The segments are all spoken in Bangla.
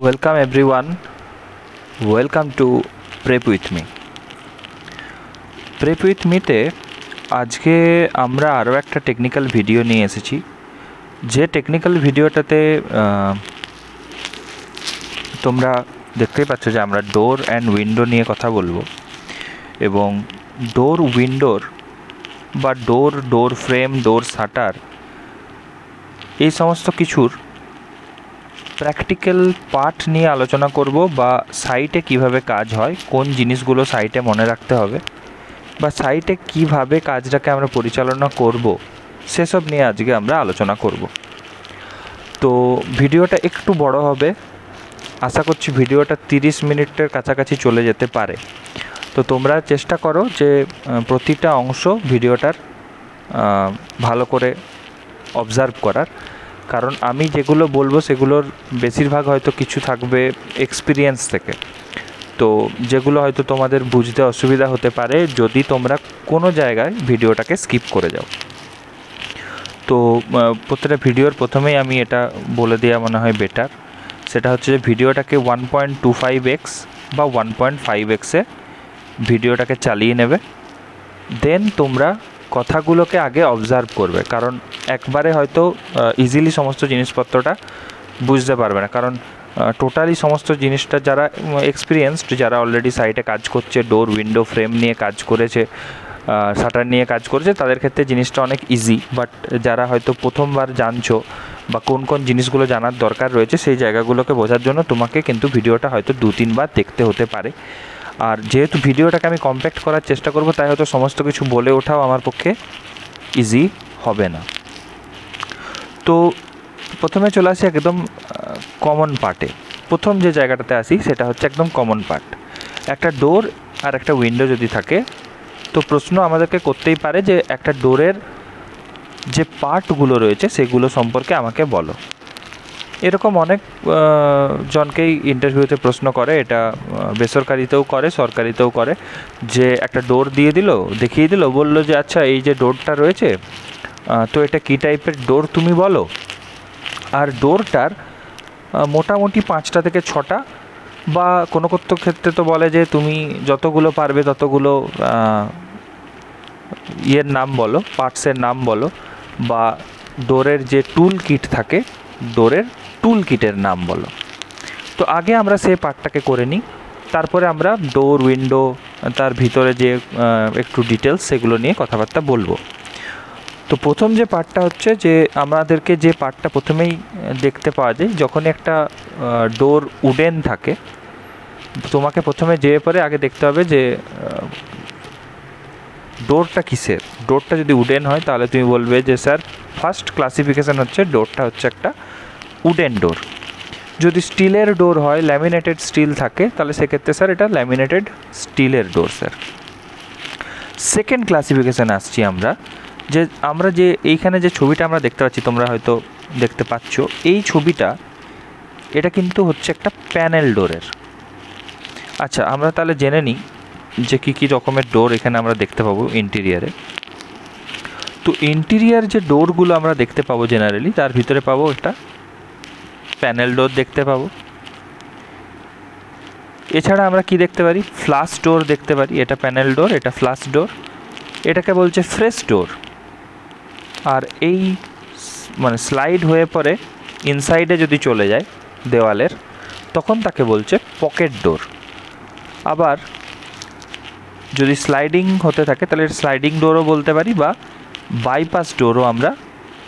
Welcome everyone. Welcome to Prep with me. Prep with me তে আজকে আমরা আরও একটা টেকনিক্যাল ভিডিও নিয়ে এসেছি। যে টেকনিক্যাল ভিডিওটাতে তোমরা দেখতেই পাচ্ছ যে আমরা ডোর অ্যান্ড উইন্ডো নিয়ে কথা বলবো, এবং ডোর উইন্ডোর বা ডোর ফ্রেম, ডোর শাটার, এই সমস্ত কিছুর প্র্যাকটিক্যাল পার্ট নিয়ে আলোচনা করব, বা সাইটে কিভাবে কাজ হয়, কোন জিনিসগুলো সাইটে মনে রাখতে হবে, বা সাইটে কিভাবে কাজটাকে আমরা পরিচালনা করব, সেসব নিয়ে আজকে আমরা আলোচনা করব। তো ভিডিওটা একটু বড় হবে, আশা করছি ভিডিওটা 30 মিনিটের কাছাকাছি চলে যেতে পারে। তো তোমরা চেষ্টা করো যে প্রতিটা অংশ ভিডিওটার ভালো করে অবজার্ভ করার, কারণ আমি যেগুলো বলবো সেগুলোর বেশিরভাগ হয়তো কিছু থাকবে এক্সপিরিয়েন্স থেকে, তো যেগুলো হয়তো তোমাদের বুঝতে অসুবিধা হতে পারে যদি তোমরা কোনো জায়গায় ভিডিওটাকে স্কিপ করে যাও। তো প্রত্যেকটা ভিডিওর প্রথমেই আমি এটা বলে দেওয়া মনে হয় বেটার, সেটা হচ্ছে যে ভিডিওটাকে 1.25x বা 1.5xে ভিডিওটাকে চালিয়ে নেবে, দেন তোমরা কথাগুলোকে আগে অবজার্ভ করবে, কারণ একবারে হয়তো ইজিলি সমস্ত জিনিসপত্রটা বুঝতে পারবে না, কারণ টোটালি সমস্ত জিনিসটা যারা এক্সপিরিয়েন্সড, যারা অলরেডি সাইটে কাজ করছে, ডোর উইন্ডো ফ্রেম নিয়ে কাজ করেছে, শাটার নিয়ে কাজ করেছে, তাদের ক্ষেত্রে জিনিসটা অনেক ইজি। বাট যারা হয়তো প্রথমবার জানছো বা কোন কোন জিনিসগুলো জানার দরকার রয়েছে, সেই জায়গাগুলোকে বোঝার জন্য তোমাকে কিন্তু ভিডিওটা হয়তো 2-3 বার দেখতে হতে পারে। আর যেহেতু ভিডিওটাকে আমি কম্প্যাক্ট করার চেষ্টা করব, তাই হয়তো সমস্ত কিছু বলে ওঠাও আমার পক্ষে ইজি হবে না। তো প্রথমে চলে আসি একদম কমন পার্টে। প্রথম যে জায়গাটাতে আসি সেটা হচ্ছে একদম কমন পার্ট। একটা ডোর আর একটা উইন্ডো যদি থাকে, তো প্রশ্ন আমাদেরকে করতেই পারে যে একটা ডোরের যে পার্টগুলো রয়েছে সেগুলো সম্পর্কে আমাকে বলো। এরকম অনেক জনকেই ইন্টারভিউতে প্রশ্ন করে, এটা বেসরকারিতেও করে, সরকারিতেও করে, যে একটা ডোর দিয়ে দিল, দেখিয়ে দিল, বললো যে আচ্ছা এই যে ডোরটা রয়েছে, তো এটা কী টাইপের ডোর তুমি বলো। আর ডোরটার মোটামুটি 5টা থেকে 6টা, বা কোনো ক্ষেত্রে তো বলে যে তুমি যতগুলো পারবে ততগুলো ইয়ের নাম বলো, পার্টসের নাম বলো, বা ডোরের যে টুল কিট থাকে, ডোরের টুল কিটের নাম বলো। তো আগে আমরা সেই পার্টটাকে করে নিই, তারপরে আমরা ডোর উইন্ডো তার ভিতরে যে একটু ডিটেলস সেগুলো নিয়ে কথাবার্তা বলবো। তো প্রথম যে পার্টটা হচ্ছে যে আমাদেরকে যে পার্টটা প্রথমেই দেখতে পাওয়া যায়, যখনই একটা ডোর উডেন থাকে, তোমাকে প্রথমে যেয়ে পরে আগে দেখতে হবে যে ডোরটা কিসের। ডোরটা যদি উডেন হয় তাহলে তুমি বলবে যে স্যার ফার্স্ট ক্লাসিফিকেশান হচ্ছে ডোরটা হচ্ছে একটা উডেন ডোর। যদি স্টিলের ডোর হয়, ল্যামিনেটেড স্টিল থাকে, তাহলে সেক্ষেত্রে স্যার এটা ল্যামিনেটেড স্টিলের ডোর স্যার। সেকেন্ড ক্লাসিফিকেশান আসছি আমরা যে এইখানে যে ছবিটা আমরা দেখতে পাচ্ছি, তোমরা হয়তো দেখতে পাচ্ছ এই ছবিটা, এটা কিন্তু হচ্ছে একটা প্যানেল ডোরের। আচ্ছা, আমরা তাহলে জেনে নিই যে কী রকমের ডোর এখানে আমরা দেখতে পাবো ইন্টেরিয়ারে। তো ইন্টেরিয়ার যে ডোরগুলো আমরা দেখতে পাবো জেনারেলি, তার ভিতরে পাবো একটা প্যানেল ডোর দেখতে পাবো। এছাড়া আমরা কি দেখতে পারি, ফ্লাশ ডোর দেখতে পারি। এটা প্যানেল ডোর, এটা ফ্লাশ ডোর, এটাকে বলছে ফ্রেশ ডোর। আর এই মানে স্লাইড হয়ে পরে ইনসাইডে যদি চলে যায় দেওয়ালের, তখন তাকে বলছে পকেট ডোর। আবার যদি স্লাইডিং হতে থাকে তাহলে স্লাইডিং ডোরও বলতে পারি, বা বাইপাস ডোরও আমরা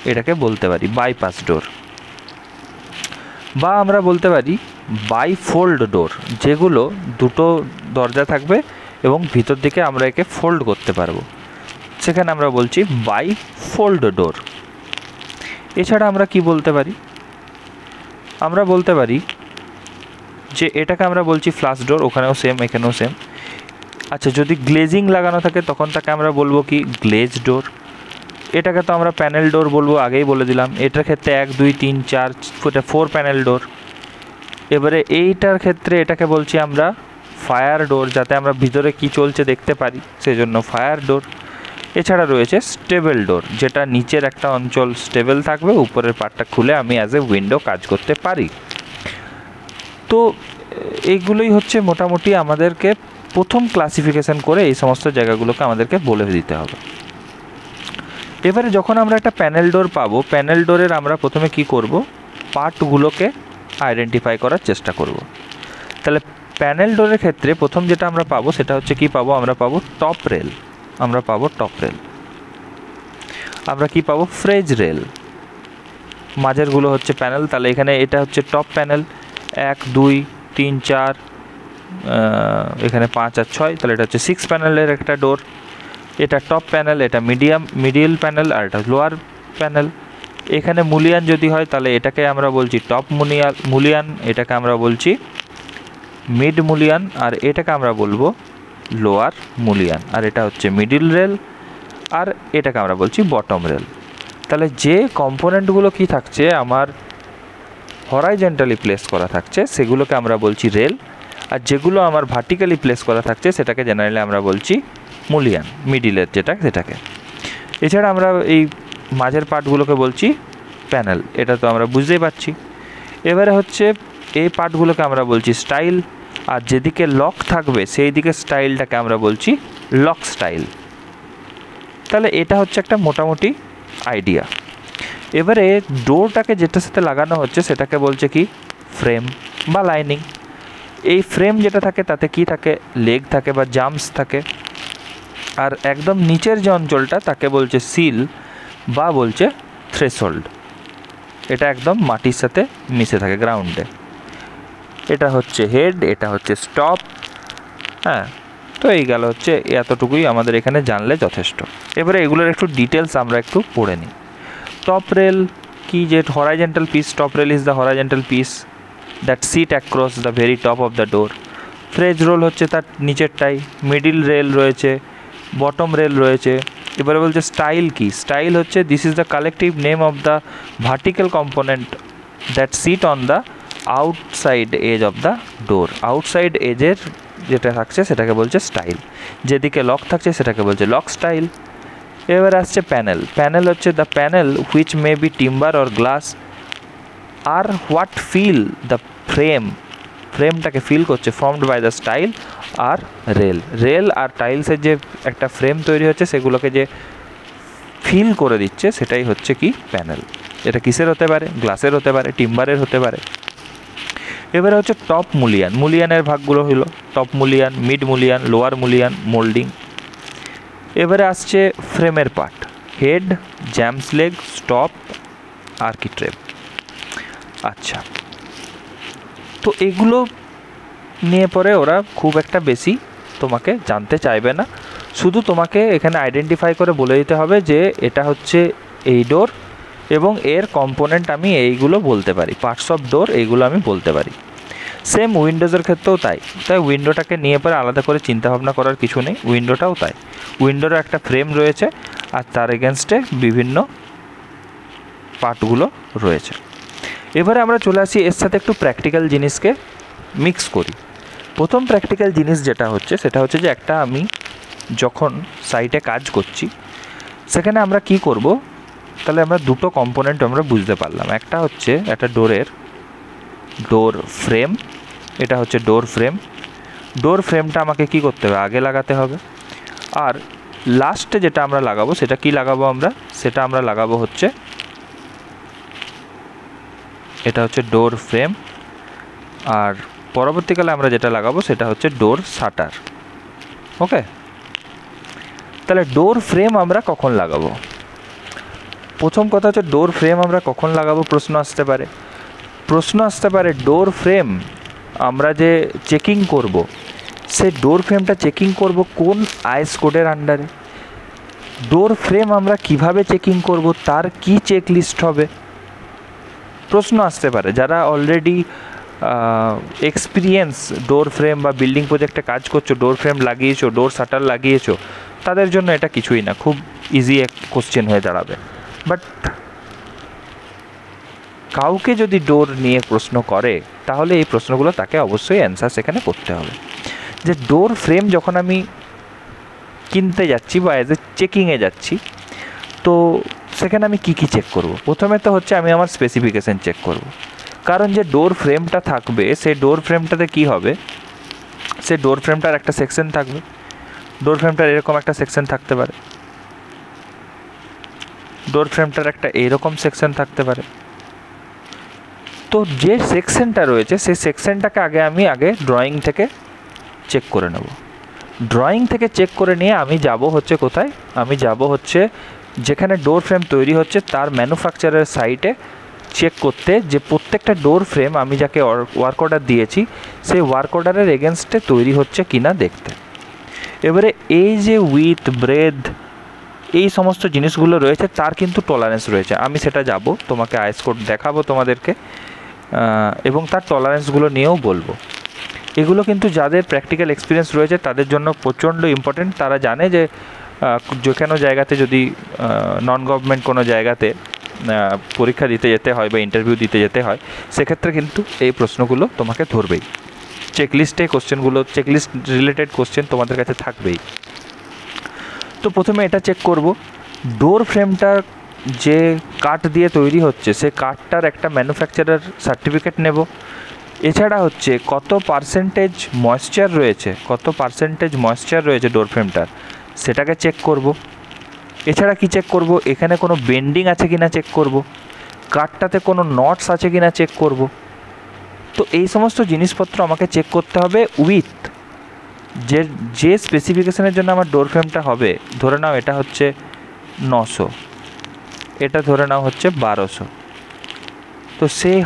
এটাকে বলতে পারি, বাইপাস ডোর। বা আমরা বলতে পারি বাইফোল্ড ডোর, যেগুলো দুটো দরজা থাকবে এবং ভিতর দিকে আমরা একে ফোল্ড করতে পারবো, সেখানে আমরা বলছি বাইফোল্ড ডোর। এছাড়া আমরা কি বলতে পারি, আমরা বলতে পারি যে এটাকে আমরা বলছি ফ্লাশ ডোর, ওখানেও সেম, এখানেও সেম। আচ্ছা, যদি গ্লেজিং লাগানো থাকে তখন তাকে আমরা বলবো কি গ্লেজ ডোর। এটাকে তো আমরা প্যানেল ডোর বলবো, আগেই বলে দিলাম। এটার ক্ষেত্রে 1, 2, 3, 4 প্যানেল ডোর। এবারে এইটার ক্ষেত্রে এটাকে বলছি আমরা ফায়ার ডোর, যাতে আমরা ভিতরে কি চলছে দেখতে পারি, সেজন্য ফায়ার ডোর। এছাড়া রয়েছে স্টেবল ডোর, যেটা নিচের একটা অঞ্চল স্টেবল থাকবে, উপরের পার্টটা খুলে আমি অ্যাজ এ উইন্ডো কাজ করতে পারি। তো এইগুলোই হচ্ছে মোটামুটি আমাদেরকে প্রথম ক্লাসিফিকেশান করে এই সমস্ত জায়গাগুলোকে আমাদেরকে বলে দিতে হবে। এবারে যখন আমরা একটা প্যানেল ডোর পাবো, প্যানেল ডোরের আমরা প্রথমে কি করব, পার্টগুলোকে আইডেন্টিফাই করার চেষ্টা করব। তাহলে প্যানেল ডোরের ক্ষেত্রে প্রথম যেটা আমরা পাবো সেটা হচ্ছে কি পাবো, আমরা পাবো টপ রেল, আমরা পাবো টপ রেল। আমরা কি পাবো, ফ্রেজ রেল। মাঝেরগুলো হচ্ছে প্যানেল, তাহলে এখানে এটা হচ্ছে টপ প্যানেল, 1 2 3 4 এখানে 5 আর 6, তাহলে এটা হচ্ছে 6 প্যানেলের একটা ডোর। এটা টপ প্যানেল, এটা মিডিল প্যানেল, আর এটা লোয়ার প্যানেল। এখানে মুলিয়ান যদি হয় তাহলে এটাকে আমরা বলছি টপ মুলিয়ান, এটাকে আমরা বলছি মিড মুলিয়ান, আর এটাকে আমরা বলবো লোয়ার মুলিয়ান। আর এটা হচ্ছে মিডিল রেল, আর এটাকে আমরা বলছি বটম রেল। তাহলে যে কম্পোনেন্টগুলো কি থাকছে আমার হরাইজন্টালি প্লেস করা থাকছে সেগুলোকে আমরা বলছি রেল, আর যেগুলো আমার ভার্টিক্যালি প্লেস করা থাকছে সেটাকে জেনারেলি আমরা বলছি মুলিয়ান, মিডিলের সেটাকে। এছাড়া আমরা এই মাঝের পার্টগুলোকে বলছি প্যানেল, এটা তো আমরা বুঝতেই পারছি। এবারে হচ্ছে এই পার্টগুলোকে আমরা বলছি স্টাইল, আর যেদিকে লক থাকবে সেই দিকে স্টাইলটাকে আমরা বলছি লক স্টাইল। তাহলে এটা হচ্ছে একটা মোটামুটি আইডিয়া। এবারে ডোরটাকে যেটার সাথে লাগানো হচ্ছে সেটাকে বলছে কি, ফ্রেম বা লাইনিং। এই ফ্রেম যেটা থাকে তাতে কি থাকে, লেগ থাকে বা জাম্পস থাকে, আর একদম নিচের যে অঞ্চলটা তাকে বলছে সিল বা বলছে থ্রেশহোল্ড। এটা একদম মাটির সাথে মিশে থাকে গ্রাউন্ডে। এটা হচ্ছে হেড, এটা হচ্ছে স্টপ। হ্যাঁ, তো এই গেল হচ্ছে এতটুকুই আমাদের এখানে জানলে যথেষ্ট। এবারে এগুলোর একটু ডিটেলস আমরা একটু পড়ে নিই। টপ রেল কি, যে horizontal piece, top rail is the horizontal piece that sit across the very top of the door. Frieze rail হচ্ছে তার নিচেরটাই, মিডিল রেল রয়েছে, বটম রেল রয়েছে। এবারে বলছে স্টাইল কি, স্টাইল হচ্ছে this is the collective name of the vertical component that sit on the outside edge of the door. Outside এজের যেটা থাকছে সেটাকে বলছে স্টাইল, যেদিকে লক থাকছে সেটাকে বলছে লক স্টাইল। এবার আসছে প্যানেল। প্যানেল হচ্ছে the panel which may be timber or glass আর হোয়াট ফিল দ্য ফ্রেমটাকে ফিল করছে ফর্মড বাই দ্য স্টাইল আর রেল আর টাইলসের যে একটা ফ্রেম তৈরি হচ্ছে সেগুলোকে যে ফিল করে দিচ্ছে সেটাই হচ্ছে কি প্যানেল। এটা কিসের হতে পারে, গ্লাসের হতে পারে, টিম্বারের হতে পারে। এবারে হচ্ছে টপ মুলিয়ান। মুলিয়ানের ভাগগুলো হলো টপ মুলিয়ান, মিড মুলিয়ান, লোয়ার মুলিয়ান, মোল্ডিং। এবারে আসছে ফ্রেমের পার্ট, হেড, জ্যাম্পস লেগ, স্টপ, আর্কিট্রেপ। আচ্ছা, তো এগুলো নিয়ে পরে ওরা খুব একটা বেশি তোমাকে জানতে চাইবে না, শুধু তোমাকে এখানে আইডেন্টিফাই করে বলে দিতে হবে যে এটা হচ্ছে এই ডোর এবং এর কম্পোনেন্ট আমি এইগুলো বলতে পারি, পার্টস অফ ডোর এইগুলো আমি বলতে পারি। সেম উইন্ডোজের ক্ষেত্রেও তাই উইন্ডোটাকে নিয়ে পরে আলাদা করে চিন্তাভাবনা করার কিছু নেই, উইন্ডোটাও তাই। উইন্ডোরও একটা ফ্রেম রয়েছে আর তার এগেনস্টে বিভিন্ন পার্টগুলো রয়েছে। এবারে আমরা চলে আসি এর সাথে একটু প্র্যাকটিক্যাল জিনিসকে মিক্স করি। প্রথম প্র্যাকটিক্যাল জিনিস যেটা হচ্ছে সেটা হচ্ছে যে একটা আমি যখন সাইটে কাজ করছি সেখানে আমরা কি করব, তাহলে আমরা দুটো কম্পোনেন্ট আমরা বুঝতে পারলাম। একটা হচ্ছে একটা ডোর ফ্রেম, এটা হচ্ছে ডোর ফ্রেমটা আমাকে কি করতে হবে, আগে লাগাতে হবে। আর লাস্টে যেটা আমরা লাগাবো সেটা কি লাগাবো, সেটা আমরা লাগাবো হচ্ছে এটা হচ্ছে ডোর ফ্রেম, আর পরবর্তীকালে আমরা যেটা লাগাবো সেটা হচ্ছে ডোর শাটার। ওকে, তাহলে ডোর ফ্রেম আমরা কখন লাগাবো? প্রথম কথা হচ্ছে ডোর ফ্রেম আমরা কখন লাগাবো প্রশ্ন আসতে পারে ডোর ফ্রেম আমরা যে চেকিং করব সেই ডোর ফ্রেমটা চেকিং করব কোন আইএস কোডের আন্ডারে, ডোর ফ্রেম আমরা কিভাবে চেকিং করব, তার কি চেক লিস্ট হবে, প্রশ্ন আসতে পারে। যারা অলরেডি এক্সপিরিয়েন্স ডোর ফ্রেম বা বিল্ডিং প্রজেক্টে কাজ করছো, ডোর ফ্রেম লাগিয়েছো, ডোর শাটার লাগিয়েছো, তাদের জন্য এটা কিছুই না, খুব ইজি এক কোশ্চেন হয়ে দাঁড়াবে। বাট কাউকে যদি ডোর নিয়ে প্রশ্ন করে তাহলে এই প্রশ্নগুলো তাকে অবশ্যই অ্যান্সার সেখানে করতে হবে। যে ডোর ফ্রেম যখন আমি কিনতে যাচ্ছি বা অ্যাজ এ চেকিংয়ে যাচ্ছি, তো সেখানে আমি কি চেক করব? প্রথমে তো হচ্ছে আমি আমার স্পেসিফিকেশান চেক করব। কারণ যে ডোর ফ্রেমটা থাকবে সেই ডোর ফ্রেমটাতে কি হবে, সেই ডোর ফ্রেমটার একটা সেকশন থাকবে, ডোর ফ্রেমটার এরকম একটা সেকশন থাকতে পারে, ডোর ফ্রেমটার একটা এইরকম সেকশন থাকতে পারে। তো যে সেকশনটা রয়েছে সেই সেকশনটাকে আমি ড্রয়িং থেকে চেক করে নেব। ড্রয়িং থেকে চেক করে নিয়ে আমি যাব হচ্ছে কোথায়, আমি যাব হচ্ছে যেখানে ডোর ফ্রেম তৈরি হচ্ছে তার ম্যানুফ্যাকচারার সাইটে চেক করতে, যে প্রত্যেকটা ডোর ফ্রেম আমি যাকে ওয়ার্ক অর্ডার দিয়েছি সেই ওয়ার্ক অর্ডারের এগেনস্টে তৈরি হচ্ছে কি না দেখতে। এবারে এই যে উইথ ব্রেথ এই সমস্ত জিনিসগুলো রয়েছে তার কিন্তু টলারেন্স রয়েছে, আমি সেটা যাব তোমাকে আইস কোড দেখাবো তোমাদেরকে, এবং তার টলারেন্সগুলো নিয়েও বলবো। এগুলো কিন্তু যাদের প্র্যাকটিক্যাল এক্সপিরিয়েন্স রয়েছে তাদের জন্য প্রচণ্ড ইম্পর্টেন্ট। তারা জানে যে যে কোনো জায়গাতে যদি নন গভর্নমেন্ট কোনো জায়গাতে পরীক্ষা দিতে যেতে হয় বা ইন্টারভিউ দিতে যেতে হয়, সেক্ষেত্রে কিন্তু এই প্রশ্নগুলো তোমাকে ধরবেই। চেকলিস্টে কোশ্চেনগুলো, চেকলিস্ট রিলেটেড কোশ্চেন তোমাদের কাছে থাকবেই। তো প্রথমে এটা চেক করব, ডোর ফ্রেমটা যে কাঠ দিয়ে তৈরি হচ্ছে সে কাঠটার একটা ম্যানুফ্যাকচারার সার্টিফিকেট নেব। এছাড়া হচ্ছে কত পার্সেন্টেজ ময়েশ্চার রয়েছে ডোর ফ্রেমটার, সেটাকে চেক করব। এছাড়া কি চেক করব, এখানে কোনো বেন্ডিং আছে কিনা চেক করব, কাঠটাতে কোনো নটস আছে কিনা চেক করব। তো এই সমস্ত জিনিসপত্র আমাকে চেক করতে হবে উইথ যে স্পেসিফিকেশনের জন্য আমার ডোর ফ্রেমটা হবে। ধরে নাও এটা হচ্ছে 900, এটা ধরে নাও হচ্ছে 1200। তো সেই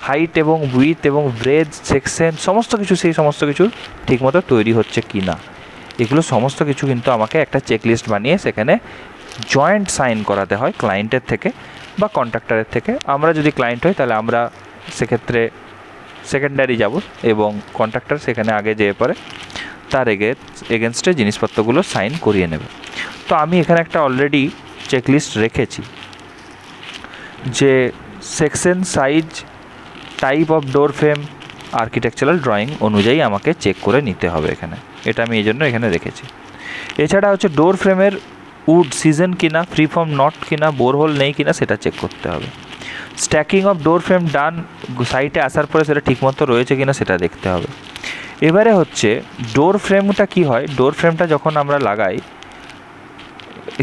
হাইট এবং উইথ এবং ব্রেথ সেকশন সমস্ত কিছু ঠিকমতো তৈরি হচ্ছে কি না, এগুলো সমস্ত কিছু কিন্তু আমাকে একটা চেকলিস্ট বানিয়ে সেখানে জয়েন্ট সাইন করাতে হয় ক্লায়েন্টের থেকে বা কন্ট্রাক্টরের থেকে। আমরা যদি ক্লায়েন্ট হই তাহলে আমরা সেক্ষেত্রে সেকেন্ডারি যাব এবং কন্ট্রাক্টর সেখানে আগে যেয়ে পরে তার এগেনস্টে জিনিসপত্রগুলো সাইন করিয়ে নেবে। তো আমি এখানে একটা অলরেডি চেকলিস্ট রেখেছি যে section, size, type of door frame, architectural drawing অনুযায়ী আমাকে চেক করে নিতে হবে এখানে, এটা আমি এই জন্য এখানে রেখেছি। এছাড়া হচ্ছে ডোর ফ্রেমের উড সিজন কিনা, ফ্রি ফর্ম নট কিনা, বোরহোল নেই কিনা সেটা চেক করতে হবে। স্ট্যাকিং অফ ডোর ফ্রেম ডান, সাইটে আসার পরে সেটা ঠিকমতো রয়েছে কিনা সেটা দেখতে হবে। এবারে হচ্ছে ডোর ফ্রেমটা কি হয়, ডোর ফ্রেমটা যখন আমরা লাগাই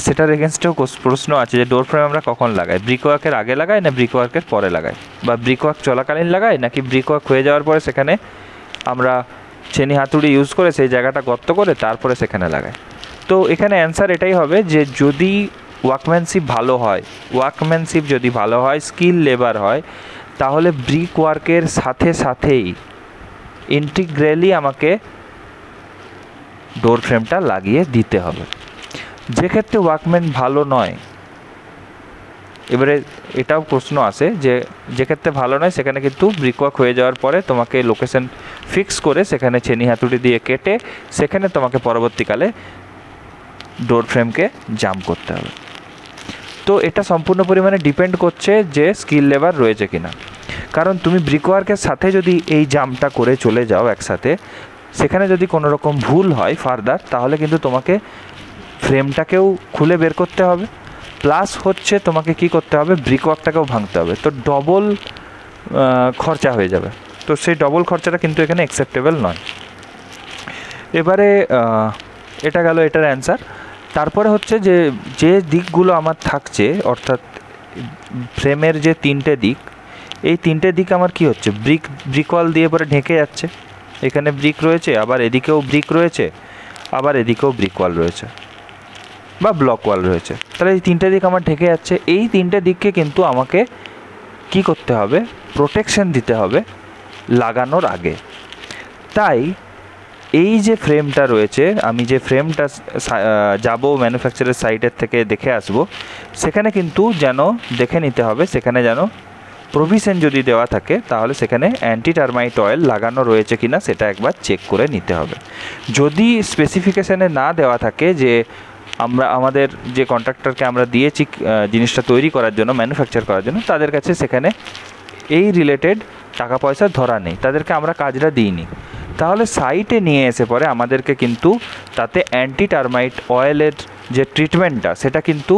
সেটার এগেনস্টেও প্রশ্ন আছে যে ডোর ফ্রেম আমরা কখন লাগাই, ব্রিকওয়ার্কের আগে লাগাই না ব্রিকওয়ার্কের পরে লাগাই, বা ব্রিকওয়ার্ক চলাকালীন লাগাই নাকি ব্রিকওয়ার্ক হয়ে যাওয়ার পরে সেখানে আমরা চেনি হাতুড়ি ইউজ করে সেই জায়গাটা গর্ত করে তারপরে সেখানে লাগাই। তো এখানে অ্যান্সার এটাই হবে যে যদি ওয়ার্কম্যানশিপ যদি ভালো হয়, স্কিল লেবার হয়, তাহলে ব্রিক ওয়ার্কের সাথেই ইন্টিগ্রালি আমাকে ডোর ফ্রেমটা লাগিয়ে দিতে হবে। যেক্ষেত্রে ওয়ার্কম্যান ভালো নয়, এবারে এটাও প্রশ্ন আসে যে ক্ষেত্রে ভালো নয় সেখানে কিন্তু ব্রিকওয়ার্ক হয়ে যাওয়ার পরে তোমাকে লোকেশন ফিক্স করে সেখানে চেনি হাতুড়ি দিয়ে কেটে সেখানে তোমাকে পরবর্তীকালে ডোর ফ্রেমকে জাম করতে হবে। তো এটা সম্পূর্ণ পরিমাণে ডিপেন্ড করছে যে স্কিল লেবার রয়েছে কিনা। কারণ তুমি ব্রিকওয়ার্কের সাথে যদি এই জামটা করে চলে যাও একসাথে, সেখানে যদি কোনো রকম ভুল হয় ফার্দার, তাহলে কিন্তু তোমাকে ফ্রেমটাকেও খুলে বের করতে হবে, প্লাস হচ্ছে তোমাকে কি করতে হবে, ব্রিকওয়ার্কটাকেও ভাঙতে হবে। তো ডবল খরচা হয়ে যাবে। তো সেই ডবল খরচাটা কিন্তু এখানে অ্যাকসেপ্টেবল নয়। এবারে এটা গেল এটার অ্যান্সার। তারপরে হচ্ছে যে দিকগুলো আমার থাকছে, অর্থাৎ ফ্রেমের যে 3টে দিক, এই 3টে দিক আমার কি হচ্ছে, ব্রিক ওয়াল দিয়ে পরে ঢেকে যাচ্ছে। এখানে ব্রিক রয়েছে, আবার এদিকেও ব্রিক রয়েছে, আবার এদিকেও ব্রিক ওয়াল রয়েছে বা ব্লক ওয়াল রয়েছে। তাহলে এই 3টে দিক আমার ঢেকে যাচ্ছে। এই 3টে দিককে কিন্তু আমাকে কি করতে হবে, প্রোটেকশন দিতে হবে লাগানোর আগে। তাই এই যে ফ্রেমটা রয়েছে, আমি যে ফ্রেমটা যাব ম্যানুফ্যাকচারের সাইটের থেকে দেখে আসব, সেখানে কিন্তু যেন দেখে নিতে হবে সেখানে যেন প্রভিশন যদি দেওয়া থাকে তাহলে সেখানে অ্যান্টি টার্মাইট অয়েল লাগানো রয়েছে কিনা সেটা একবার চেক করে নিতে হবে। যদি স্পেসিফিকেশানে না দেওয়া থাকে যে আমাদের যে কন্ট্রাক্টরকে আমরা দিয়েছি জিনিসটা তৈরি করার জন্য, ম্যানুফ্যাকচার করার জন্য, তাদের কাছে সেখানে এই রিলেটেড টাকা পয়সা ধরা নেই, তাদেরকে আমরা কাজটা দিইনি, তাহলে সাইটে নিয়ে এসে পরে আমাদেরকে কিন্তু তাতে অ্যান্টি টার্মাইট অয়েলের যে ট্রিটমেন্টটা সেটা কিন্তু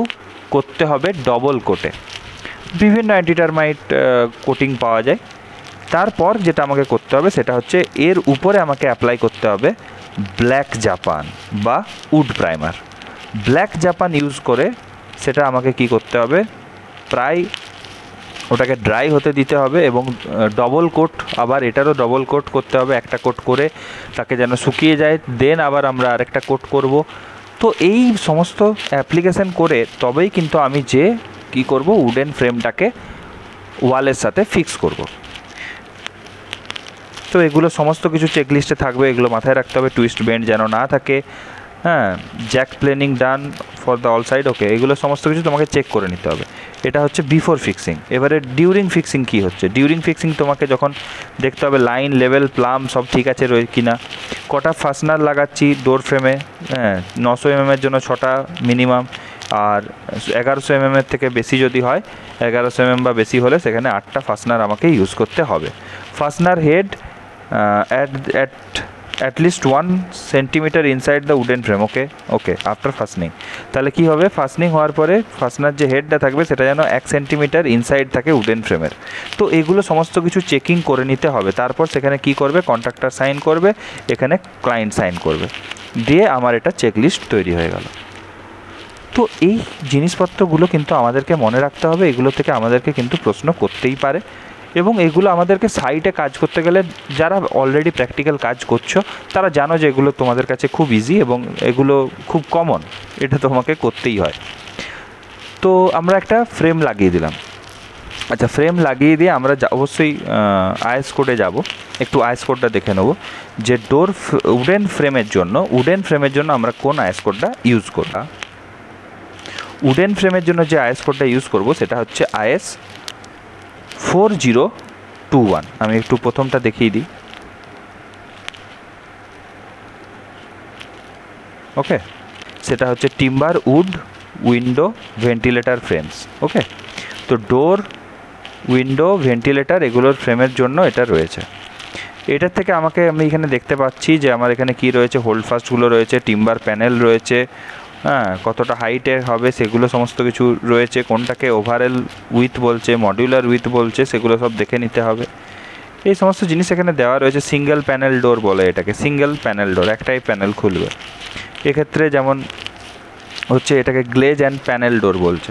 করতে হবে ডবল কোটে। বিভিন্ন অ্যান্টিটারমাইট কোটিং পাওয়া যায়। তারপর যেটা আমাকে করতে হবে সেটা হচ্ছে এর উপরে আমাকে অ্যাপ্লাই করতে হবে ব্ল্যাক জাপান বা wood primer. Black japan use করে সেটা আমাকে কি করতে হবে, প্রায় ওটাকে ড্রাই হতে দিতে হবে এবং ডবল কোট, আবার এটারও ডবল কোট করতে হবে, একটা কোট করে তাকে যেন শুকিয়ে যায়, দেন আবার আমরা আরেকটা কোট করব। তো এই সমস্ত অ্যাপ্লিকেশন করে তবেই কিন্তু আমি যে কি করব, উডেন ফ্রেমটাকে ওয়ালের সাথে ফিক্স করব। তো এগুলো সমস্ত কিছু চেকলিস্টে থাকবে, এগুলো মাথায় রাখতে হবে। টুইস্ট বেন্ড যেন না থাকে, হ্যাঁ, jack planing done for the all side, okay, এগুলো সমস্ত কিছু তোমাকে চেক করে নিতে হবে। এটা হচ্ছে বিফোর ফিক্সিং। এবারে ডিউরিং ফিক্সিং কী হচ্ছে, ডিউরিং ফিক্সিং তোমাকে যখন দেখতে হবে লাইন, লেভেল, প্লাম সব ঠিক আছে কিনা, কটা ফাস্টনার লাগাচ্ছি ডোর ফ্রেমে, হ্যাঁ, 900 mm জন্য 6টা মিনিমাম, আর 1100 mm থেকে বেশি যদি হয়, 1100 mm বা বেশি হলে সেখানে 8টা ফাস্টনার আমাকে ইউজ করতে হবে। Fastener head at least 1 centimeter inside the wooden frame, okay after fastening. তাহলে কি হবে, ফাস্টনিং হওয়ার পরে ফাস্টনার যে হেডটা থাকবে সেটা যেন 1 সেন্টিমিটার ইনসাইড থাকে উডেন ফ্রেমের। তো এগুলো সমস্ত কিছু চেকিং করে নিতে হবে। তারপর সেখানে কি করবে, কন্ট্রাক্টর সাইন করবে, এখানে ক্লায়েন্ট সাইন করবে, দিয়ে আমার এটা চেকলিস্ট তৈরি হয়ে গেল। তো এই জিনিসপত্রগুলো কিন্তু আমাদেরকে মনে রাখতে হবে, এগুলো থেকে আমাদেরকে কিন্তু প্রশ্ন করতেই পারে, এবং এগুলো আমাদেরকে সাইটে কাজ করতে গেলে যারা অলরেডি প্র্যাকটিক্যাল কাজ করছো তারা জানো যে এগুলো তোমাদের কাছে খুব ইজি এবং এগুলো খুব কমন, এটা তোমাকে করতেই হয়। তো আমরা একটা ফ্রেম লাগিয়ে দিলাম। আচ্ছা, ফ্রেম লাগিয়ে দিয়ে আমরা অবশ্যই আইএস কোডে যাব, একটু আইএস কোডটা দেখে নেব যে উডেন ফ্রেমের জন্য আমরা কোন আইএস কোডটা ইউজ করব। উডেন ফ্রেমের জন্য যে আইএস কোডটা ইউজ করব সেটা হচ্ছে IS 4021। আমি একটু প্রথমটা দেখিয়ে দিই, ওকে, সেটা হচ্ছে timber wood window ventilator frames, okay. তো ডোর, উইন্ডো, ভেন্টিলেটর এগুলোর ফ্রেমের জন্য এটা রয়েছে। এটার থেকে আমি এখানে দেখতে পাচ্ছি যে আমার এখানে কি রয়েছে, হোল্ড ফাস্টগুলো রয়েছে, টিম্বার প্যানেল রয়েছে, হ্যাঁ, কতটা হাইটের হবে সেগুলো সমস্ত কিছু রয়েছে, কোনটাকে ওভারঅল উইথ বলছে, মডিউলার উইথ বলছে, সেগুলো সব দেখে নিতে হবে। এই সমস্ত জিনিস এখানে দেওয়া রয়েছে। সিঙ্গেল প্যানেল ডোর বলে এটাকে, সিঙ্গেল প্যানেল ডোর, একটাই প্যানেল খুলবে। এক্ষেত্রে যেমন হচ্ছে এটাকে গ্লেজ অ্যান্ড প্যানেল ডোর বলছে।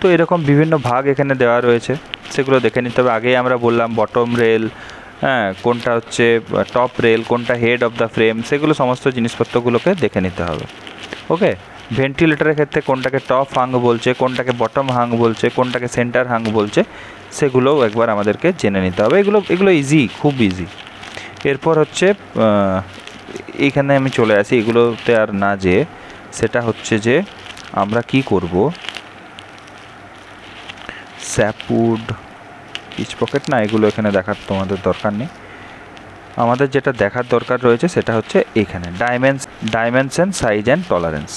তো এরকম বিভিন্ন ভাগ এখানে দেওয়া রয়েছে, সেগুলো দেখে নিতে হবে। আগেই আমরা বললাম বটম রেল, হ্যাঁ, কোনটা হচ্ছে টপ রেল, কোনটা হেড অফ দ্য ফ্রেম, সেগুলো সমস্ত জিনিসপত্রগুলোকে দেখে নিতে হবে, ওকে। ভেন্টিলেটরের ক্ষেত্রে কোনটাকে টপ হাং বলছে, কোনটাকে বটম হাং বলছে, কোনটাকে সেন্টার হাং বলছে, সেগুলোও একবার আমাদেরকে জেনে নিতে হবে। এগুলো ইজি, খুব ইজি। এরপর হচ্ছে এইখানে আমি চলে আসি, এগুলোতে আর না যেয়ে সেটা হচ্ছে যে আমরা কি করব, স্যাপউড, পিচ পকেট না, এগুলো এখানে দেখার তোমাদের দরকার নেই। আমাদের যেটা দেখার দরকার রয়েছে সেটা হচ্ছে এখানে ডাইমেনশন, সাইজ অ্যান্ড টলারেন্স।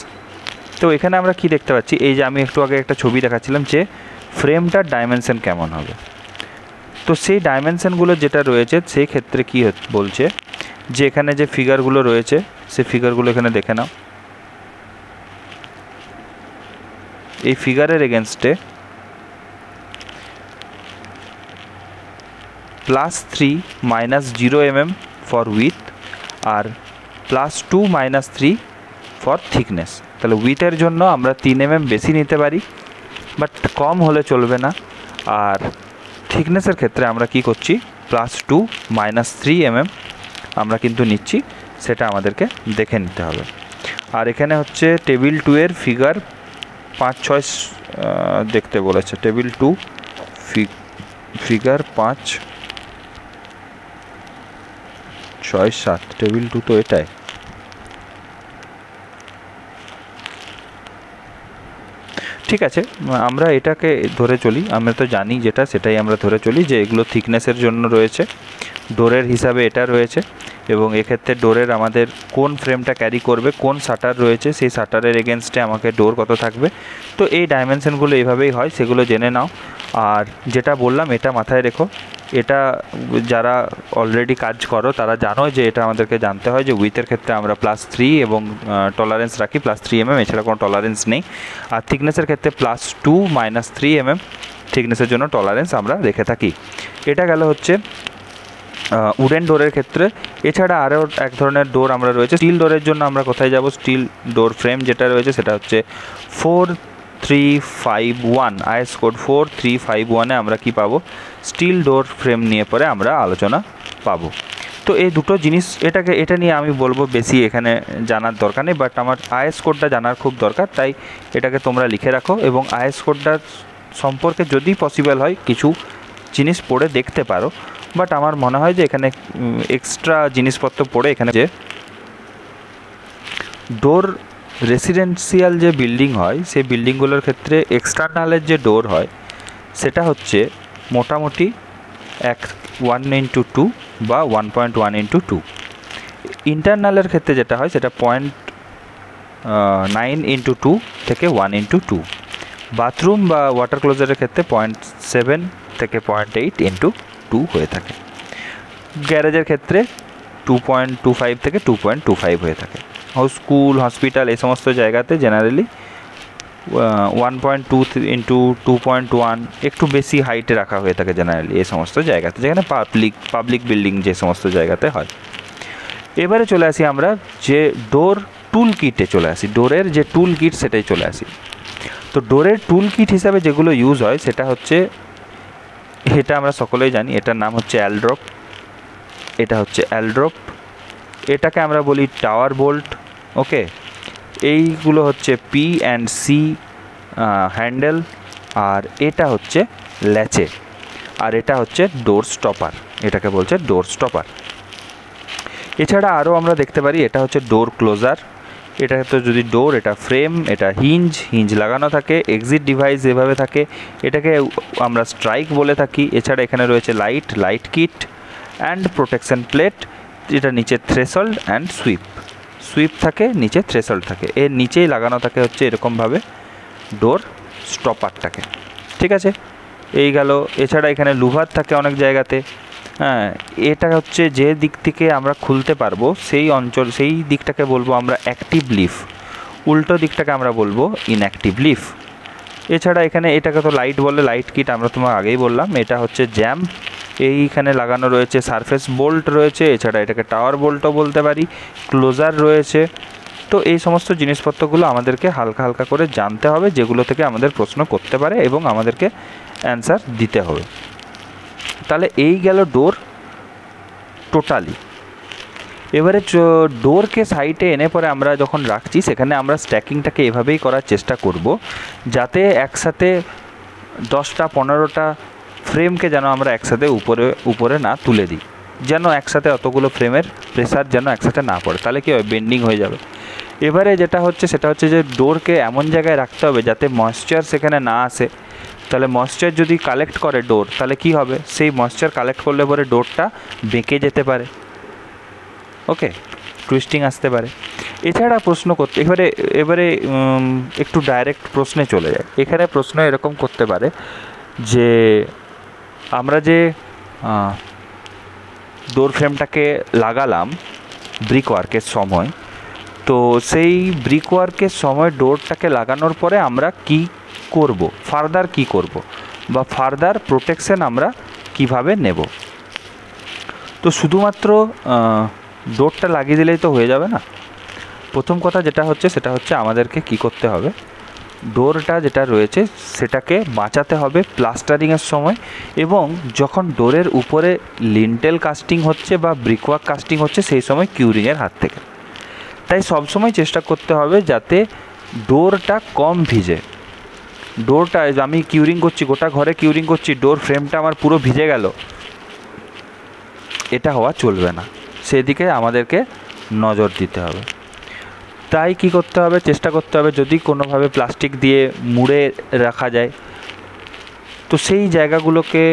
তো এখানে আমরা কি দেখতে পাচ্ছি, এই যে আমি একটু আগে একটা ছবি দেখাচ্ছিলাম যে ফ্রেমটার ডাইমেনশন কেমন হবে। তো সেই ডাইমেনশনগুলো যেটা রয়েছে সেই ক্ষেত্রে কি বলছে যে এখানে যে ফিগারগুলো রয়েছে সেই ফিগারগুলো এখানে দেখে নাও। এই ফিগারের এগেনস্টে +3 - 0 mm ফর উইথ আর +2 - 3 ফর থিকনেস। তাহলে উইথের জন্য আমরা 3 mm বেশি নিতে পারি, বাট কম হলে চলবে না। আর থিকনেসের ক্ষেত্রে আমরা কি করছি, +2 - 3 mm আমরা কিন্তু নিচ্ছি, সেটা আমাদেরকে দেখে নিতে হবে। আর এখানে হচ্ছে টেবিল 2 এর ফিগার 5-6 দেখতে বলেছে। টেবিল 2 ফিগার 5-6-7, টেবিল 2 তো এটাই। ঠিক আছে, আমরা এটাকে ধরে চলি, আমরা তো জানি যেটা সেটাই আমরা ধরে চলি যে এগুলো থিকনেসের জন্য রয়েছে, ডোরের হিসাবে এটা রয়েছে, এবং এক্ষেত্রে ডোরের আমাদের কোন ফ্রেমটা ক্যারি করবে, কোন শাটার রয়েছে, সেই শাটারের এগেনস্টে আমাকে ডোর কত থাকবে। তো এই ডাইমেনশনগুলো এইভাবেই হয়, সেগুলো জেনে নাও। আর যেটা বললাম এটা মাথায় রেখো, এটা যারা অলরেডি কাজ করো তারা জানো যে এটা আমাদেরকে জানতে হয় যে উইথের ক্ষেত্রে আমরা +3 এবং টলারেন্স রাখি +3 mm, এছাড়া কোনো টলারেন্স নেই। আর থিকনেসের ক্ষেত্রে +2 - 3 mm থিকনেসের জন্য টলারেন্স আমরা রেখে থাকি। এটা গেল হচ্ছে উডেন ডোরের ক্ষেত্রে। এছাড়া আরও এক ধরনের ডোর আমরা রয়েছে স্টিল ডোরের জন্য। আমরা কোথায় যাব? স্টিল ডোর ফ্রেম যেটা রয়েছে সেটা হচ্ছে 4351 আইএস কোড 4351-এ আমরা কি পাবো? স্টিল ডোর ফ্রেম নিয়ে পরে আমরা আলোচনা পাবো। তো এই দুটো জিনিস এটা নিয়ে আমি বলবো বেশি এখানে জানার দরকার নেই, বাট আমার আইএস কোডটা জানার খুব দরকার, তাই এটাকে তোমরা লিখে রাখো। এবং আইএস কোডটার সম্পর্কে যদি পসিবল হয় কিছু জিনিস পড়ে দেখতে পারো, বাট আমার মনে হয় যে এখানে এক্সট্রা জিনিসপত্র পড়ে এখানে যে ডোর রেসিডেন্সিয়াল যে বিল্ডিং হয় সেই বিল্ডিংগুলোর ক্ষেত্রে এক্সটার্নালের যে ডোর হয় সেটা হচ্ছে মোটামুটি 1:2 বা 1.1:2। ইন্টারনালের ক্ষেত্রে যেটা হয় সেটা 0.9:2 থেকে 1:2। বাথরুম বা ওয়াটার ক্লোজারের ক্ষেত্রে 0.7 থেকে 0.8:2 হয়ে থাকে। গ্যারেজের ক্ষেত্রে 2.25 থেকে 2.25 হয়ে থাকে। স্কুল, হসপিটাল এই সমস্ত জায়গাতে জেনারেলি 1.2:2.1 একটু বেশি হাইটে রাখা হয়ে থাকে জেনারেলি এই সমস্ত জায়গাতে, যেখানে পাবলিক বিল্ডিং যে সমস্ত জায়গাতে হয়। এবারে চলে আসি আমরা যে ডোর টুল কিটে চলে আসি। ডোরের যে টুল কিট সেটাই চলে আসি। তো ডোরের টুল কিট হিসাবে যেগুলো ইউজ হয় সেটা হচ্ছে, এটা আমরা সকলেই জানি, এটার নাম হচ্ছে অ্যালড্রপ। এটা হচ্ছে অ্যালড্রপ, এটাকে আমরা বলি টাওয়ার বোল্ট। ওকে, এইগুলো হচ্ছে P&C হ্যান্ডেল, আর এটা হচ্ছে ল্যাচে, আর এটা হচ্ছে ডোর স্টপার, এটাকে বলছে ডোর স্টপার। এছাড়া আরও আমরা দেখতে পারি এটা হচ্ছে ডোর ক্লোজার। এটা তো যদি ডোর, এটা ফ্রেম, এটা হিঞ্জ লাগানো থাকে, এক্সিট ডিভাইস এভাবে থাকে, এটাকে আমরা স্ট্রাইক বলে থাকি। এছাড়া এখানে রয়েছে light kit and protection plate, যেটা নিচে থ্রেশহোল্ড অ্যান্ড সুইপ থাকে, নিচে থ্রেশহোল্ড থাকে, এর নিচেই লাগানো থাকে হচ্ছে এরকমভাবে ডোর স্টপারটাকে। ঠিক আছে, এই গেল। এছাড়া এখানে লুভার থাকে অনেক জায়গাতে। হ্যাঁ, এটা হচ্ছে যে দিক থেকে আমরা খুলতে পারবো সেই দিকটাকে বলবো আমরা অ্যাক্টিভ লিফ, উল্টো দিকটাকে আমরা বলবো ইনঅ্যাক্টিভ লিফ। এছাড়া এখানে এটাকে তো লাইট বলে, লাইট কিট আমরা তোমাকে আগেই বললাম। এটা হচ্ছে জ্যাম্প, এইখানে লাগানো রয়েছে সারফেস বোল্ট রয়েছে। এছাড়া এটাকে টাওয়ার বোল্টও বলতে পারি, ক্লোজার রয়েছে। তো এই সমস্ত জিনিসপত্রগুলো আমাদেরকে হালকা হালকা করে জানতে হবে, যেগুলো থেকে আমাদের প্রশ্ন করতে পারে এবং আমাদেরকে অ্যান্সার দিতে হবে। তাহলে এই গেল ডোর টোটালি। এবারে ডোরকে সাইডে এনে পরে আমরা যখন রাখছি সেখানে আমরা স্ট্যাকিংটাকে এভাবেই করার চেষ্টা করব যাতে একসাথে 10টা 15টা ফ্রেমকে যেন আমরা একসাথে উপরে না তুলে দিই, যেন একসাথে অতগুলো ফ্রেমের প্রেসার যেন একসাথে না পড়ে, তাহলে কী হবে? বেন্ডিং হয়ে যাবে। এবারে যেটা হচ্ছে সেটা হচ্ছে যে ডোরকে এমন জায়গায় রাখতে হবে যাতে ময়েশ্চার সেখানে না আসে। তাহলে ময়েশ্চার যদি কালেক্ট করে ডোর, তাহলে কি হবে? সেই ময়েশ্চার কালেক্ট করলে পরে ডোরটা বেঁকে যেতে পারে। ওকে, টুইস্টিং আসতে পারে। এছাড়া প্রশ্ন করতে এবারে একটু ডাইরেক্ট প্রশ্নে চলে যায়। এখানে প্রশ্ন এরকম করতে পারে যে আমরা যে ডোর ফ্রেমটাকে লাগালাম ব্রিক ওয়ার্কের সময়, তো সেই ব্রিক ওয়ার্কের সময় ডোরটাকে লাগানোর পরে আমরা কি করব, ফার্দার কি করব, বা ফার্দার প্রোটেকশন আমরা কিভাবে নেব। তো শুধুমাত্র ডোরটা লাগিয়ে দিলেই তো হয়ে যাবে না। প্রথম কথা যেটা হচ্ছে সেটা হচ্ছে আমাদেরকে কি করতে হবে, ডোরটা যেটা রয়েছে সেটাকে বাঁচাতে হবে প্লাস্টারিংয়ের সময়, এবং যখন ডোরের উপরে লিন্টেল কাস্টিং হচ্ছে বা ব্রিকওয়ার্ক কাস্টিং হচ্ছে সেই সময় কিউরিংয়ের হাত থেকে। তাই সবসময় চেষ্টা করতে হবে যাতে ডোরটা কম ভিজে। ডোরটা আমি কিউরিং করছি, গোটা ঘরে কিউরিং করছি, ডোর ফ্রেমটা আমার পুরো ভিজে গেল, এটা হওয়া চলবে না। সেদিকে আমাদেরকে নজর দিতে হবে। তাই কি করতে হবে, চেষ্টা করতে হবে যদি কোনোভাবে প্লাস্টিক দিয়ে মুড়ে রাখা যায় তো সেই জায়গাগুলোকে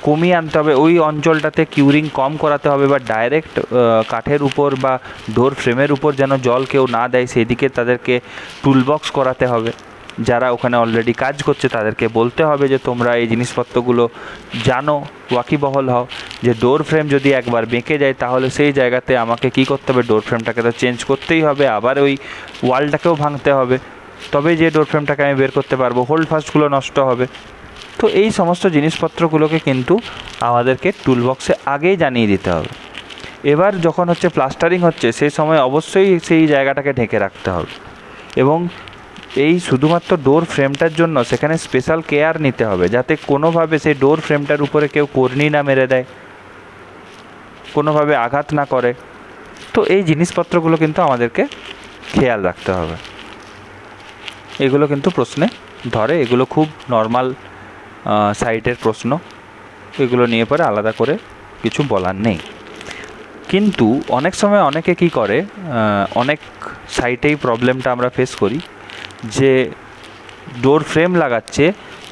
কমিয়ে আনতে হবে, ওই অঞ্চলটাতে কিউরিং কম করাতে হবে, বা ডাইরেক্ট কাঠের উপর বা ডোর ফ্রেমের উপর যেন জল কেউ না দেয় সেই দিকে তাদেরকে টুলবক্স করাতে হবে। যারা ওখানে অলরেডি কাজ করছে তাদেরকে বলতে হবে যে তোমরা এই জিনিসপত্রগুলো জানো, ওয়াকিবহল হও, যে ডোর ফ্রেম যদি একবার বেঁকে যায় তাহলে সেই জায়গাতে আমাকে কি করতে হবে, ডোর ফ্রেমটাকে তো চেঞ্জ করতেই হবে, আবার ওই ওয়ালটাকেও ভাঙতে হবে, তবে যে ডোর ফ্রেমটাকে আমি বের করতে পারবো, হোল্ড ফাস্টগুলো নষ্ট হবে। তো এই সমস্ত জিনিসপত্রগুলোকে কিন্তু আমাদেরকে টুলবক্সে আগেই জানিয়ে দিতে হবে। এবার যখন হচ্ছে প্লাস্টারিং হচ্ছে সেই সময় অবশ্যই সেই জায়গাটাকে ঢেকে রাখতে হবে, এবং এই শুধুমাত্র ডোর ফ্রেমটার জন্য সেখানে স্পেশাল কেয়ার নিতে হবে যাতে কোনোভাবে সেই ডোর ফ্রেমটার উপরে কেউ কর্নি না মেরে দেয়, কোনোভাবে আঘাত না করে। তো এই জিনিসপত্রগুলো কিন্তু আমাদেরকে খেয়াল রাখতে হবে। এগুলো কিন্তু প্রশ্নে ধরে, এগুলো খুব নর্মাল সাইটের প্রশ্ন, এগুলো নিয়ে পরে আলাদা করে কিছু বলার নেই। কিন্তু অনেক সময় অনেকে কি করে, অনেক সাইটেই প্রবলেমটা আমরা ফেস করি যে ডোর ফ্রেম লাগাচ্ছে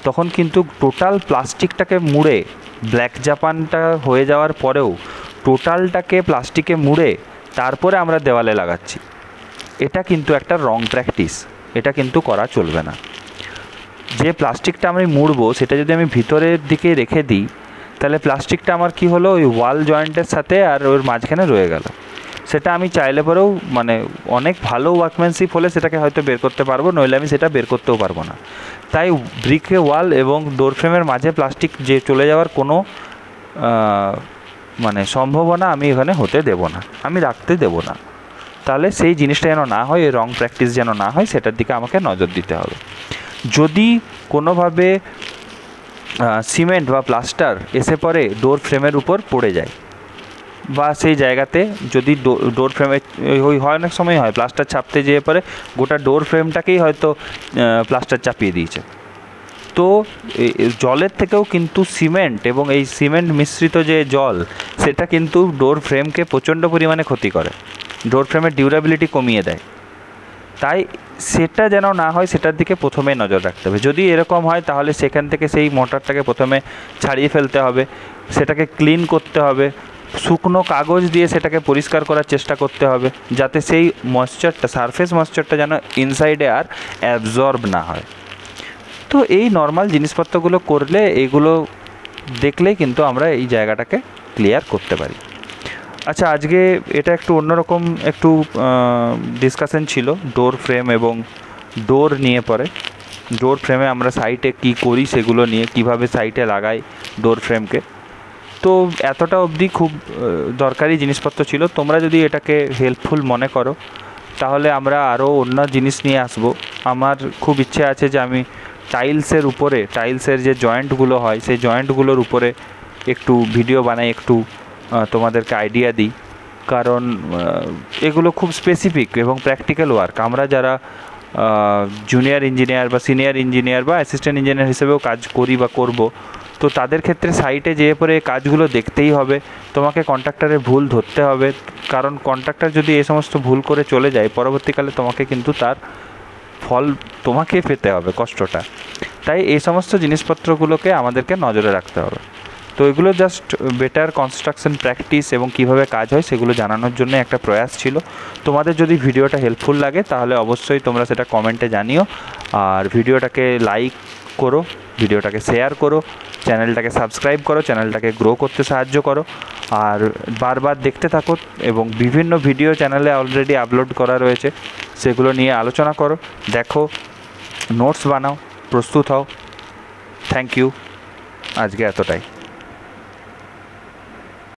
তখন কিন্তু টোটাল প্লাস্টিকটাকে মুড়ে, ব্ল্যাক জাপানটা হয়ে যাওয়ার পরেও টোটালটাকে প্লাস্টিকে মুড়ে তারপরে আমরা দেওয়ালে লাগাচ্ছি। এটা কিন্তু একটা রং প্র্যাকটিস, এটা কিন্তু করা চলবে না। যে প্লাস্টিকটা আমি মুড়বো সেটা যদি আমি ভিতরের দিকে রেখে দিই তাহলে প্লাস্টিকটা আমার কি হলো, ওই ওয়াল জয়েন্টের সাথে আর ওর মাঝখানে রয়ে গেল। সেটা আমি চাইলে পরেও মানে অনেক ভালো ওয়ার্কম্যানশিপ হলে সেটাকে হয়তো বের করতে পারবো, নইলে আমি সেটা বের করতেও পারবো না। তাই ব্রিকে ওয়াল এবং ডোর ফ্রেমের মাঝে প্লাস্টিক যে চলে যাওয়ার কোনো মানে সম্ভাবনা আমি এখানে হতে দেব না, আমি রাখতে দেব না। তাহলে সেই জিনিসটা যেন না হয়, এই রং প্র্যাকটিস যেন না হয়, সেটার দিকে আমাকে নজর দিতে হবে। যদি কোনোভাবে সিমেন্ট বা প্লাস্টার এসে পরে ডোর ফ্রেমের উপর পড়ে যায়, বা সেই জায়গাতে যদি ডোর ফ্রেমে ওই হয়, অনেক সময় হয় প্লাস্টার চাপতে যেয়ে পরে গোটা ডোর ফ্রেমটাকেই হয়তো প্লাস্টার চাপিয়ে দিয়েছে, তো জলের থেকেও কিন্তু সিমেন্ট এবং এই সিমেন্ট মিশ্রিত যে জল সেটা কিন্তু ডোর ফ্রেমকে প্রচণ্ড পরিমাণে ক্ষতি করে, ডোর ফ্রেমের ডিউরেবিলিটি কমিয়ে দেয়। তাই সেটা যেন না হয় সেটার দিকে প্রথমে নজর রাখতে হবে। যদি এরকম হয় তাহলে সেখান থেকে সেই মোটরটাকে প্রথমে ছাড়িয়ে ফেলতে হবে, সেটাকে ক্লিন করতে হবে, শুকনো কাগজ দিয়ে সেটাকে পরিষ্কার করার চেষ্টা করতে হবে যাতে সেই ময়েশ্চারটা, সারফেস ময়েশ্চারটা যেন ইনসাইডে আর অ্যাবজর্ব না হয়। তো এই নর্মাল জিনিসপত্রগুলো করলে, এইগুলো দেখলেই কিন্তু আমরা এই জায়গাটাকে ক্লিয়ার করতে পারি। আচ্ছা, আজকে এটা একটু অন্যরকম একটু ডিসকাশন ছিল ডোর ফ্রেম এবং ডোর নিয়ে। পরে ডোর ফ্রেমে আমরা সাইটে কি করি সেগুলো নিয়ে, কিভাবে সাইটে লাগাই ডোর ফ্রেমকে। তো এতটা অবধি খুব দরকারি জিনিসপত্র ছিল। তোমরা যদি এটাকে হেল্পফুল মনে করো তাহলে আমরা আরও অন্য জিনিস নিয়ে আসবো। আমার খুব ইচ্ছে আছে যে আমি টাইলসের উপরে, টাইলসের যে জয়েন্টগুলো হয় সেই জয়েন্টগুলোর উপরে একটু ভিডিও বানাই, একটু তোমাদেরকে আইডিয়া দিই, কারণ এগুলো খুব স্পেসিফিক এবং প্র্যাকটিক্যাল ওয়ার্ক। আমরা যারা জুনিয়র ইঞ্জিনিয়ার বা সিনিয়র ইঞ্জিনিয়ার বা অ্যাসিস্ট্যান্ট ইঞ্জিনিয়ার হিসেবেও কাজ করি বা করব, তো তাদের ক্ষেত্রে সাইটে যেয়ে পরে কাজগুলো দেখতেই হবে, তোমাকে কন্ট্রাক্টরের ভুল ধরতে হবে, কারণ কন্ট্রাক্টর যদি এই সমস্ত ভুল করে চলে যায় পরবর্তীকালে তোমাকে কিন্তু তার ফল তোমাকে পেতে হবে, কষ্টটা। তাই এই সমস্ত জিনিসপত্রগুলোকে আমাদেরকে নজরে রাখতে হবে। তো এগুলো জাস্ট বেটার কনস্ট্রাকশন প্র্যাকটিস এবং কিভাবে কাজ হয় সেগুলো জানানোর জন্য একটা প্রয়াস ছিল। তোমাদের যদি ভিডিওটা হেল্পফুল লাগে তাহলে অবশ্যই তোমরা সেটা কমেন্টে জানিও, আর ভিডিওটাকে লাইক করো, ভিডিওটাকে শেয়ার করো, চ্যানেলটাকে সাবস্ক্রাইব করো, চ্যানেলটাকে গ্রো করতে সাহায্য করো, আর বারবার দেখতে থাকো। এবং বিভিন্ন ভিডিও চ্যানেলে অলরেডি আপলোড করা রয়েছে, সেগুলো নিয়ে আলোচনা করো, দেখো, নোটস বানাও, প্রস্তুত হও। থ্যাংক ইউ, আজকে এতটাই।